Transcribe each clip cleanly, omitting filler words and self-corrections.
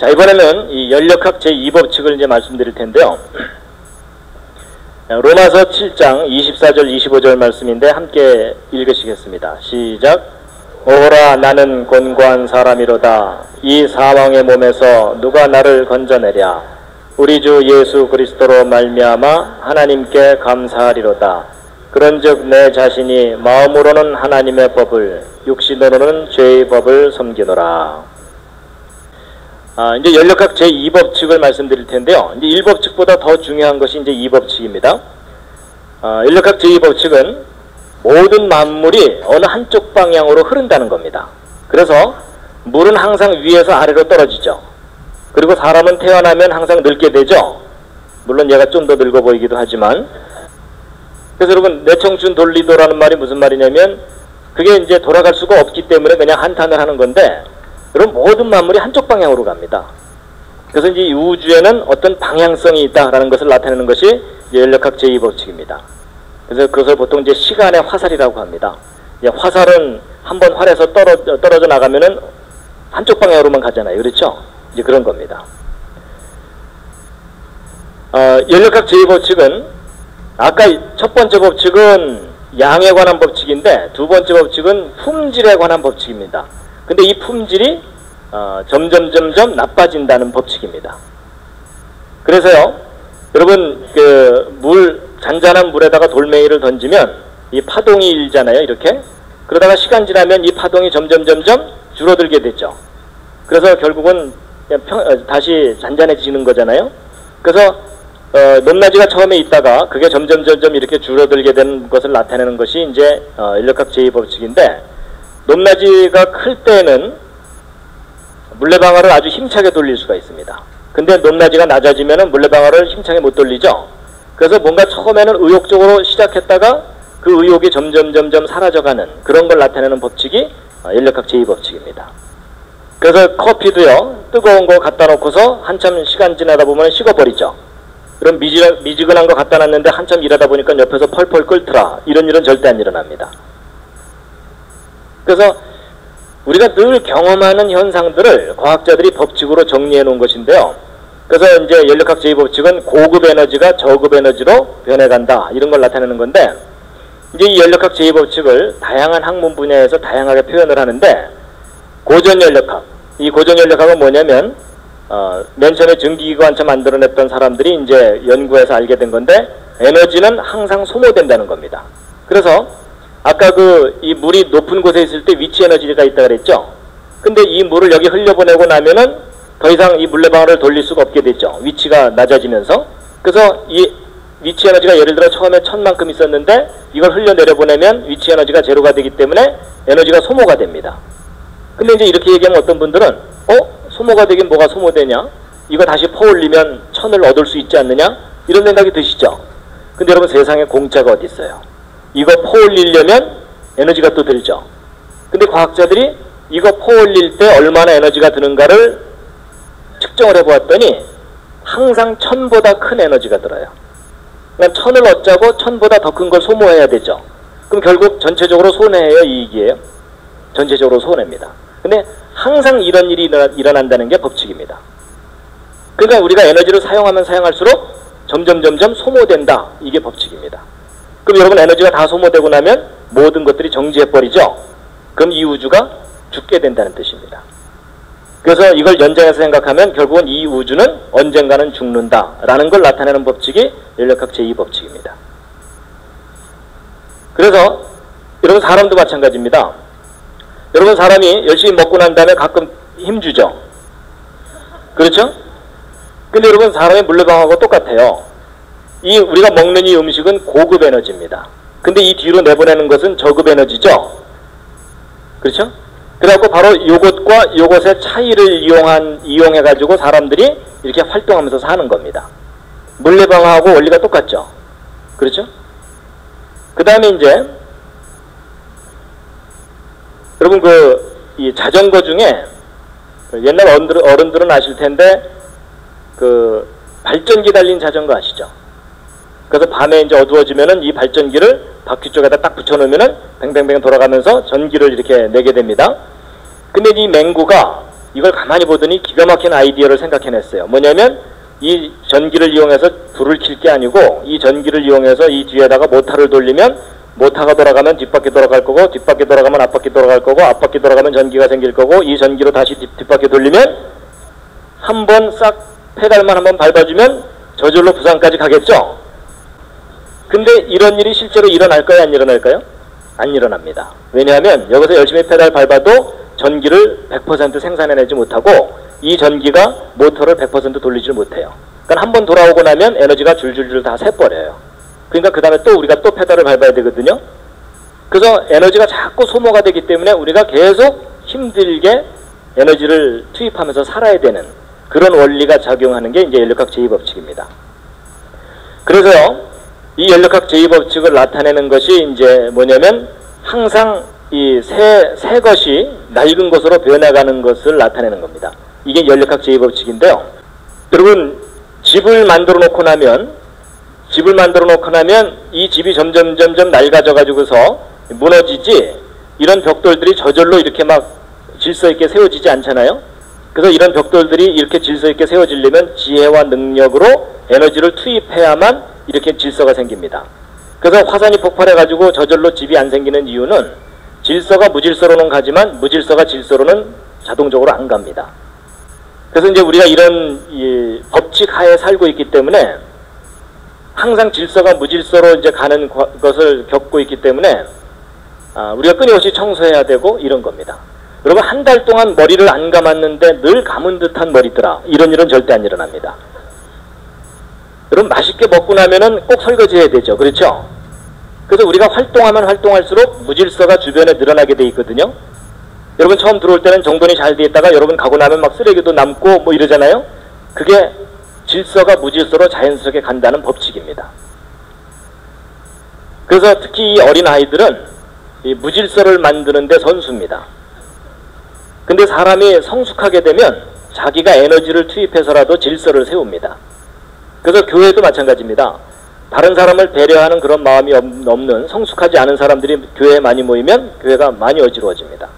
자, 이번에는 이 연력학 제2법칙을 이제 말씀드릴 텐데요. 로마서 7장 24절 25절 말씀인데 함께 읽으시겠습니다. 시작. 오라 나는 곤고한 사람이로다. 이 사망의 몸에서 누가 나를 건져내랴. 우리 주 예수 그리스도로 말미암아 하나님께 감사하리로다. 그런즉 내 자신이 마음으로는 하나님의 법을 육신으로는 죄의 법을 섬기노라. 이제 연력학 제2법칙을 말씀드릴 텐데요. 이제 1법칙보다 더 중요한 것이 이제 2법칙입니다. 연력학 제2법칙은 모든 만물이 어느 한쪽 방향으로 흐른다는 겁니다. 그래서 물은 항상 위에서 아래로 떨어지죠. 그리고 사람은 태어나면 항상 늙게 되죠. 물론 얘가 좀 더 늙어 보이기도 하지만. 그래서 여러분, 내 청춘 돌리도라는 말이 무슨 말이냐면 그게 이제 돌아갈 수가 없기 때문에 그냥 한탄을 하는 건데, 여러분 모든 만물이 한쪽 방향으로 갑니다. 그래서 이제 이 우주에는 어떤 방향성이 있다라는 것을 나타내는 것이 연력학 제2법칙입니다. 그래서 그것을 보통 이제 시간의 화살이라고 합니다. 화살은 한번 활에서 떨어져 나가면은 한쪽 방향으로만 가잖아요. 그렇죠? 이제 그런 겁니다. 연력학 제2법칙은 아까 첫 번째 법칙은 양에 관한 법칙인데 두 번째 법칙은 품질에 관한 법칙입니다. 근데 이 품질이 점점 나빠진다는 법칙입니다. 그래서요, 여러분 잔잔한 물에다가 돌멩이를 던지면 이 파동이 일잖아요. 이렇게. 그러다가 시간 지나면 이 파동이 점점 줄어들게 되죠. 그래서 결국은 다시 잔잔해지는 거잖아요. 그래서 높낮이가 처음에 있다가 그게 점점 이렇게 줄어들게 되는 것을 나타내는 것이 이제 연력학 제2법칙인데, 높낮이가 클 때는 물레방아를 아주 힘차게 돌릴 수가 있습니다. 근데 높낮이가 낮아지면 물레방아를 힘차게 못 돌리죠. 그래서 뭔가 처음에는 의욕적으로 시작했다가 그 의욕이 점점 사라져가는 그런 걸 나타내는 법칙이 연력학 제2법칙입니다. 그래서 커피도요, 뜨거운 거 갖다 놓고서 한참 시간 지나다 보면 식어버리죠. 그럼 미지근한 거 갖다 놨는데 한참 일하다 보니까 옆에서 펄펄 끓더라. 이런 일은 절대 안 일어납니다. 그래서 우리가 늘 경험하는 현상들을 과학자들이 법칙으로 정리해 놓은 것인데요. 그래서 이제 연력학 제2법칙은 고급 에너지가 저급 에너지로 변해간다, 이런 걸 나타내는 건데, 이제 이 연력학 제2법칙을 다양한 학문 분야에서 다양하게 표현을 하는데, 고전연력학, 이 고전연력학은 뭐냐면 맨 처음에 전기기관차 만들어냈던 사람들이 이제 연구해서 알게 된 건데, 에너지는 항상 소모된다는 겁니다. 그래서 아까 이 물이 높은 곳에 있을 때 위치 에너지가 있다 그랬죠. 근데 이 물을 여기 흘려보내고 나면은 더 이상 이 물레방아를 돌릴 수가 없게 됐죠. 위치가 낮아지면서. 그래서 이 위치 에너지가 예를 들어 처음에 1000만큼 있었는데 이걸 흘려내려보내면 위치 에너지가 제로가 되기 때문에 에너지가 소모가 됩니다. 근데 이제 이렇게 얘기하면 어떤 분들은 소모가 되긴 뭐가 소모되냐? 이거 다시 퍼올리면 1000을 얻을 수 있지 않느냐? 이런 생각이 드시죠. 근데 여러분, 세상에 공짜가 어디 있어요? 이거 퍼올리려면 에너지가 또 들죠. 근데 과학자들이 이거 퍼올릴 때 얼마나 에너지가 드는가를 측정을 해보았더니 항상 1000보다 큰 에너지가 들어요. 그러니까 1000을 얻자고 1000보다 더 큰 걸 소모해야 되죠. 그럼 결국 전체적으로 손해예요, 이익이에요? 전체적으로 손해입니다. 근데 항상 이런 일이 일어난다는 게 법칙입니다. 그러니까 우리가 에너지를 사용하면 사용할수록 점점 소모된다, 이게 법칙입니다. 그럼 여러분, 에너지가 다 소모되고 나면 모든 것들이 정지해버리죠. 그럼 이 우주가 죽게 된다는 뜻입니다. 그래서 이걸 연장해서 생각하면 결국은 이 우주는 언젠가는 죽는다라는 걸 나타내는 법칙이 연력학 제2법칙입니다. 그래서 여러분, 사람도 마찬가지입니다. 여러분, 사람이 열심히 먹고 난 다음에 가끔 힘주죠. 그렇죠? 근데 여러분, 사람의 물레방아하고 똑같아요. 우리가 먹는 이 음식은 고급 에너지입니다. 근데 이 뒤로 내보내는 것은 저급 에너지죠. 그렇죠? 그래갖고 바로 요것과 요것의 차이를 이용해가지고 사람들이 이렇게 활동하면서 사는 겁니다. 물레방아하고 원리가 똑같죠. 그렇죠? 그 다음에 이제 여러분, 이 자전거 중에 옛날 어른들은 아실 텐데 발전기 달린 자전거 아시죠? 그래서 밤에 이제 어두워지면은 이 발전기를 바퀴 쪽에다 딱 붙여놓으면은 뱅뱅뱅 돌아가면서 전기를 이렇게 내게 됩니다. 근데 이 맹구가 이걸 가만히 보더니 기가 막힌 아이디어를 생각해냈어요. 뭐냐면 이 전기를 이용해서 불을 킬 게 아니고 이 전기를 이용해서 이 뒤에다가 모터를 돌리면 모터가 돌아가면 뒷바퀴 돌아갈 거고 뒷바퀴 돌아가면 앞바퀴 돌아갈 거고 앞바퀴 돌아가면 전기가 생길 거고 이 전기로 다시 뒷바퀴 돌리면 한 번 싹 페달만 한번 밟아주면 저절로 부산까지 가겠죠. 근데 이런 일이 실제로 일어날까요? 안 일어날까요? 안 일어납니다. 왜냐하면 여기서 열심히 페달 밟아도 전기를 100% 생산해내지 못하고 이 전기가 모터를 100% 돌리질 못해요. 그러니까 한 번 돌아오고 나면 에너지가 줄줄줄 다 새버려요. 그러니까 그 다음에 또 우리가 또 페달을 밟아야 되거든요. 그래서 에너지가 자꾸 소모가 되기 때문에 우리가 계속 힘들게 에너지를 투입하면서 살아야 되는 그런 원리가 작용하는 게 이제 연력학 제2법칙입니다. 그래서 이 연력학 제2법칙을 나타내는 것이 이제 뭐냐면 항상 이 새 것이 낡은 것으로 변해가는 것을 나타내는 겁니다. 이게 연력학 제2법칙인데요. 여러분 집을 만들어 놓고 나면 이 집이 점점 낡아져 가지고서 무너지지 이런 벽돌들이 저절로 이렇게 막 질서 있게 세워지지 않잖아요. 그래서 이런 벽돌들이 이렇게 질서 있게 세워지려면 지혜와 능력으로 에너지를 투입해야만 이렇게 질서가 생깁니다. 그래서 화산이 폭발해 가지고 저절로 집이 안 생기는 이유는 질서가 무질서로는 가지만 무질서가 질서로는 자동적으로 안 갑니다. 그래서 이제 우리가 이런 이 법칙 하에 살고 있기 때문에 항상 질서가 무질서로 이제 가는 것을 겪고 있기 때문에 우리가 끊임없이 청소해야 되고 이런 겁니다. 여러분 한 달 동안 머리를 안 감았는데 늘 감은 듯한 머리더라. 이런 일은 절대 안 일어납니다. 여러분 맛있게 먹고 나면은 꼭 설거지 해야 되죠. 그렇죠? 그래서 우리가 활동하면 활동할수록 무질서가 주변에 늘어나게 돼 있거든요. 여러분 처음 들어올 때는 정돈이 잘 돼 있다가 여러분 가고 나면 막 쓰레기도 남고 뭐 이러잖아요. 그게 질서가 무질서로 자연스럽게 간다는 법칙입니다. 그래서 특히 이 어린 아이들은 이 무질서를 만드는 데 선수입니다. 근데 사람이 성숙하게 되면 자기가 에너지를 투입해서라도 질서를 세웁니다. 그래서 교회도 마찬가지입니다. 다른 사람을 배려하는 그런 마음이 없는 성숙하지 않은 사람들이 교회에 많이 모이면 교회가 많이 어지러워집니다.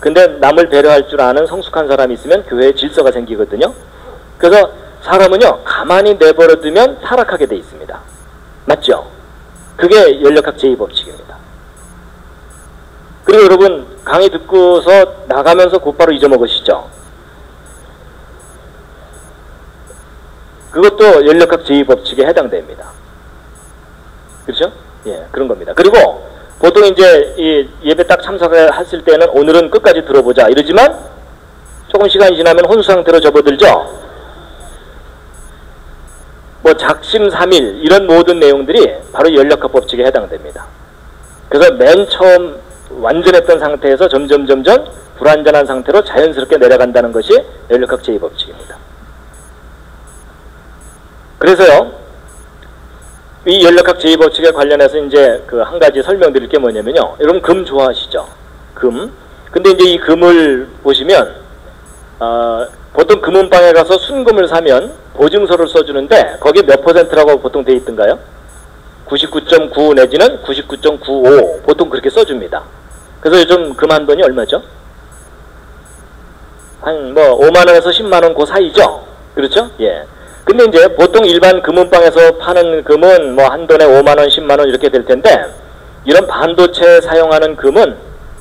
근데 남을 배려할 줄 아는 성숙한 사람이 있으면 교회에 질서가 생기거든요. 그래서 사람은요 가만히 내버려두면 타락하게 돼 있습니다. 맞죠? 그게 연력학 제2법칙입니다. 그리고 여러분 강의 듣고서 나가면서 곧바로 잊어먹으시죠? 그것도 연력학 제2법칙에 해당됩니다. 그렇죠? 예, 그런 겁니다. 그리고 보통 이제 이 예배 딱 참석했을 때는 오늘은 끝까지 들어보자 이러지만 조금 시간이 지나면 혼수 상태로 접어들죠? 뭐 작심삼일 이런 모든 내용들이 바로 연력학 법칙에 해당됩니다. 그래서 맨 처음 완전했던 상태에서 점점 불완전한 상태로 자연스럽게 내려간다는 것이 연력학 제2법칙입니다. 그래서요, 이 연력학 제2법칙에 관련해서 이제 그 한 가지 설명드릴 게 뭐냐면요. 여러분 금 좋아하시죠? 금. 근데 이제 이 금을 보시면 보통 금은방에 가서 순금을 사면 보증서를 써주는데 거기에 몇 %라고 보통 돼 있던가요? 99.9 내지는 99.95 보통 그렇게 써줍니다. 그래서 요즘 금 한 돈이 얼마죠? 한 뭐 5만원에서 10만원 그 사이죠? 그렇죠? 예. 근데 이제 보통 일반 금은방에서 파는 금은 뭐 한 돈에 5만원, 10만원 이렇게 될 텐데 이런 반도체에 사용하는 금은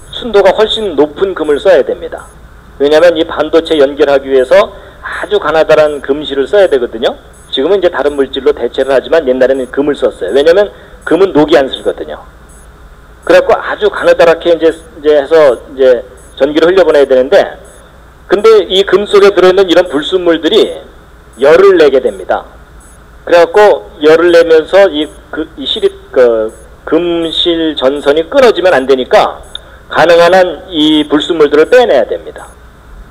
순도가 훨씬 높은 금을 써야 됩니다. 왜냐하면 이 반도체 연결하기 위해서 아주 가나다란 금실을 써야 되거든요. 지금은 이제 다른 물질로 대체를 하지만 옛날에는 금을 썼어요. 왜냐하면 금은 녹이 안 슬거든요. 그래갖고 아주 가느다랗게 이제 해서 이제 전기를 흘려보내야 되는데, 근데 이 금 속에 들어있는 이런 불순물들이 열을 내게 됩니다. 그래갖고 열을 내면서 이 금실 전선이 끊어지면 안 되니까 가능한 한 이 불순물들을 빼내야 됩니다.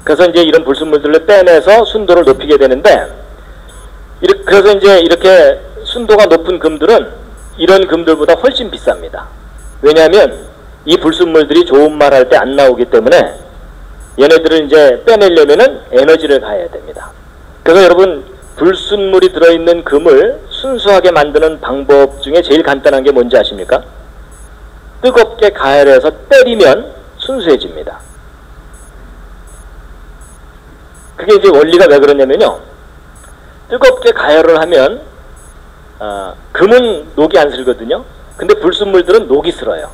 그래서 이제 이런 불순물들을 빼내서 순도를 높이게 되는데, 그래서 이제 이렇게 순도가 높은 금들은 이런 금들보다 훨씬 비쌉니다. 왜냐하면 이 불순물들이 좋은 말 할 때 안 나오기 때문에 얘네들을 이제 빼내려면은 에너지를 가해야 됩니다. 그래서 여러분 불순물이 들어있는 금을 순수하게 만드는 방법 중에 제일 간단한 게 뭔지 아십니까? 뜨겁게 가열해서 때리면 순수해집니다. 그게 이제 원리가 왜 그러냐면요. 뜨겁게 가열을 하면 금은 녹이 안 슬거든요. 근데 불순물들은 녹이 슬어요.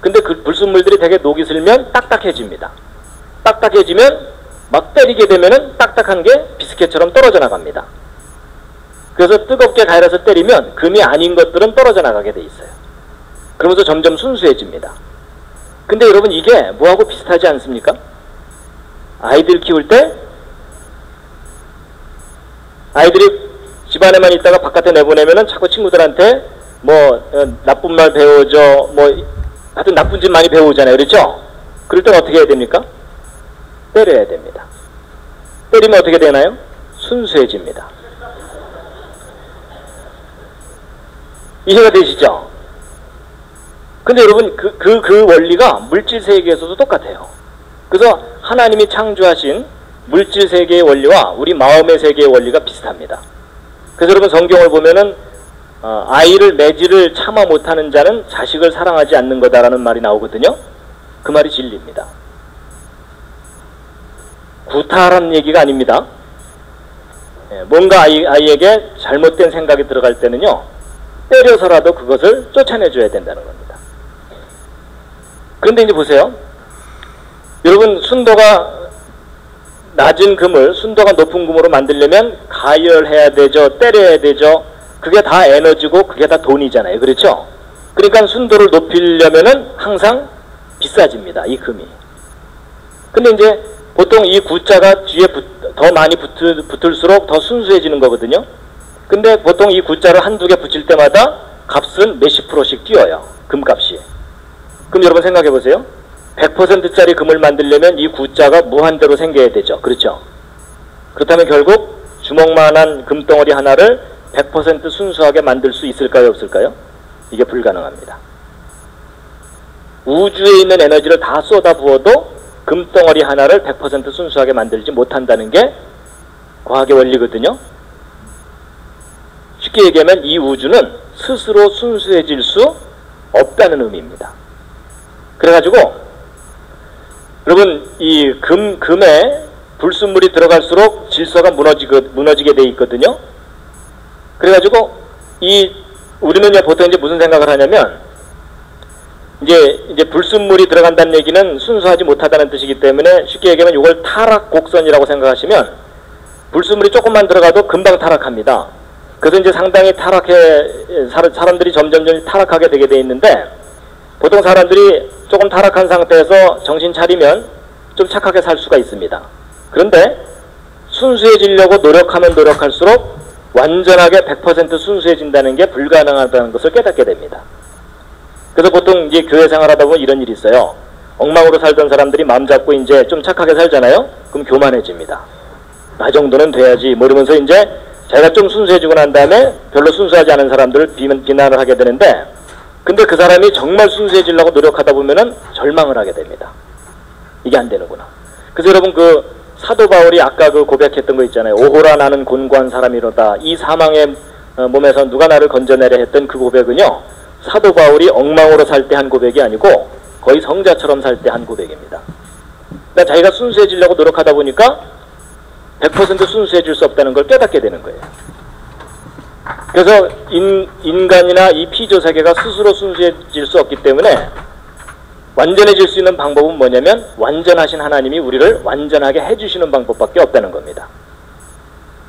근데 그 불순물들이 되게 녹이 슬면 딱딱해집니다. 딱딱해지면 막 때리게 되면은 딱딱한 게 비스켓처럼 떨어져 나갑니다. 그래서 뜨겁게 가열해서 때리면 금이 아닌 것들은 떨어져 나가게 돼 있어요. 그러면서 점점 순수해집니다. 근데 여러분 이게 뭐하고 비슷하지 않습니까? 아이들 키울 때 아이들이 집안에만 있다가 바깥에 내보내면은 자꾸 친구들한테 뭐 나쁜 말 배워줘, 뭐 하여튼 나쁜 짓 많이 배우잖아요. 그렇죠? 그럴 땐 어떻게 해야 됩니까? 때려야 됩니다. 때리면 어떻게 되나요? 순수해집니다. 이해가 되시죠? 근데 여러분 그 원리가 물질 세계에서도 똑같아요. 그래서 하나님이 창조하신 물질 세계의 원리와 우리 마음의 세계의 원리가 비슷합니다. 그래서 여러분 성경을 보면은 아이를 매질을 참아 못하는 자는 자식을 사랑하지 않는 거다라는 말이 나오거든요. 그 말이 진리입니다. 구타하라는 얘기가 아닙니다. 뭔가 아이에게 잘못된 생각이 들어갈 때는요, 때려서라도 그것을 쫓아내줘야 된다는 겁니다. 그런데 이제 보세요. 여러분 순도가 낮은 금을 순도가 높은 금으로 만들려면 가열해야 되죠. 때려야 되죠. 그게 다 에너지고 그게 다 돈이잖아요. 그렇죠? 그러니까 순도를 높이려면은 항상 비싸집니다. 이 금이. 근데 이제 보통 이 구자가 뒤에 더 많이 붙을수록 더 순수해지는 거거든요. 근데 보통 이 구자를 한두 개 붙일 때마다 값은 몇십 프로씩 뛰어요. 금값이. 그럼 여러분 생각해 보세요. 100%짜리 금을 만들려면 이 구자가 무한대로 생겨야 되죠. 그렇죠? 그렇다면 결국 주먹만한 금덩어리 하나를 100% 순수하게 만들 수 있을까요? 없을까요? 이게 불가능합니다. 우주에 있는 에너지를 다 쏟아부어도 금덩어리 하나를 100% 순수하게 만들지 못한다는 게 과학의 원리거든요. 쉽게 얘기하면 이 우주는 스스로 순수해질 수 없다는 의미입니다. 그래가지고 여러분 이 금에 불순물이 들어갈수록 질서가 무너지게 돼 있거든요. 그래가지고 우리는 보통 이제 무슨 생각을 하냐면 이제 불순물이 들어간다는 얘기는 순수하지 못하다는 뜻이기 때문에 쉽게 얘기하면 이걸 타락 곡선이라고 생각하시면 불순물이 조금만 들어가도 금방 타락합니다. 그래서 이제 상당히 사람들이 점점 타락하게 되게 돼 있는데 보통 사람들이 조금 타락한 상태에서 정신 차리면 좀 착하게 살 수가 있습니다. 그런데 순수해지려고 노력하면 노력할수록 완전하게 100% 순수해진다는 게 불가능하다는 것을 깨닫게 됩니다. 그래서 보통 이제 교회 생활하다 보면 이런 일이 있어요. 엉망으로 살던 사람들이 마음 잡고 이제 좀 착하게 살잖아요. 그럼 교만해집니다. 나 정도는 돼야지 모르면서 이제 자기가 좀 순수해지고 난 다음에 별로 순수하지 않은 사람들을 비난을 하게 되는데 근데 그 사람이 정말 순수해지려고 노력하다 보면은 절망을 하게 됩니다. 이게 안 되는구나. 그래서 여러분 그 사도 바울이 아까 그 고백했던 거 있잖아요. 오호라 나는 곤고한 사람이로다. 이 사망의 몸에서 누가 나를 건져내려 했던 그 고백은요. 사도 바울이 엉망으로 살 때 한 고백이 아니고 거의 성자처럼 살 때 한 고백입니다. 그러니까 자기가 순수해지려고 노력하다 보니까 100% 순수해질 수 없다는 걸 깨닫게 되는 거예요. 그래서 인간이나 이 피조 세계가 스스로 순수해질 수 없기 때문에 완전해질 수 있는 방법은 뭐냐면 완전하신 하나님이 우리를 완전하게 해주시는 방법밖에 없다는 겁니다.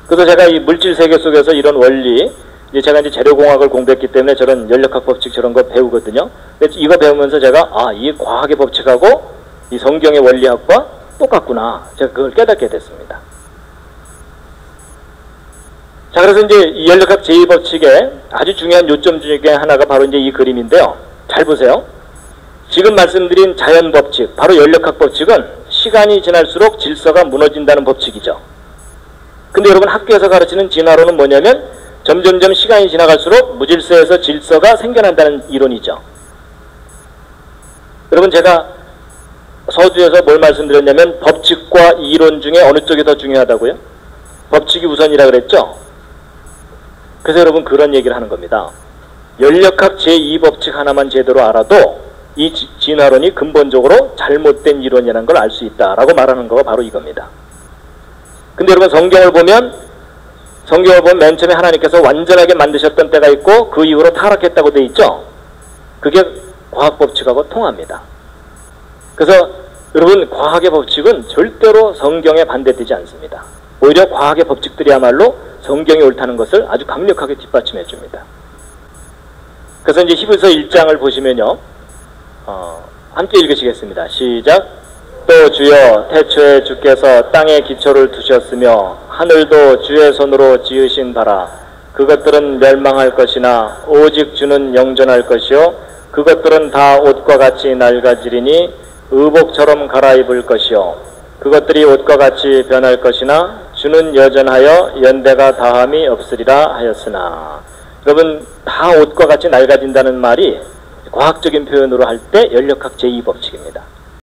그래서 제가 이 물질 세계 속에서 이런 원리, 제가 이제 재료공학을 공부했기 때문에 저런 연력학 법칙 저런 거 배우거든요. 이거 배우면서 제가 이 과학의 법칙하고 이 성경의 원리학과 똑같구나. 제가 그걸 깨닫게 됐습니다. 자, 그래서 이제 이 연력학 제2법칙의 아주 중요한 요점 중에 하나가 바로 이제 이 그림인데요. 잘 보세요. 지금 말씀드린 자연법칙, 바로 연력학 법칙은 시간이 지날수록 질서가 무너진다는 법칙이죠. 근데 여러분 학교에서 가르치는 진화론은 뭐냐면 점점점 시간이 지나갈수록 무질서에서 질서가 생겨난다는 이론이죠. 여러분 제가 서두에서 뭘 말씀드렸냐면 법칙과 이론 중에 어느 쪽이 더 중요하다고요? 법칙이 우선이라 그랬죠? 그래서 여러분 그런 얘기를 하는 겁니다. 연력학 제2법칙 하나만 제대로 알아도 이 진화론이 근본적으로 잘못된 이론이라는 걸 알 수 있다라고 말하는 거가 바로 이겁니다. 근데 여러분 성경을 보면 맨 처음에 하나님께서 완전하게 만드셨던 때가 있고 그 이후로 타락했다고 돼 있죠. 그게 과학 법칙하고 통합니다. 그래서 여러분 과학의 법칙은 절대로 성경에 반대되지 않습니다. 오히려 과학의 법칙들이야말로 성경이 옳다는 것을 아주 강력하게 뒷받침해 줍니다. 그래서 이제 히브리서 1장을 보시면요. 함께 읽으시겠습니다. 시작. 또 주여 태초에 주께서 땅에 기초를 두셨으며 하늘도 주의 손으로 지으신 바라. 그것들은 멸망할 것이나 오직 주는 영존할 것이요 그것들은 다 옷과 같이 낡아지리니 의복처럼 갈아입을 것이요 그것들이 옷과 같이 변할 것이나 주는 여전하여 연대가 다함이 없으리라 하였으나. 여러분 다 옷과 같이 낡아진다는 말이 과학적인 표현으로 할 때 연력학 제2법칙입니다.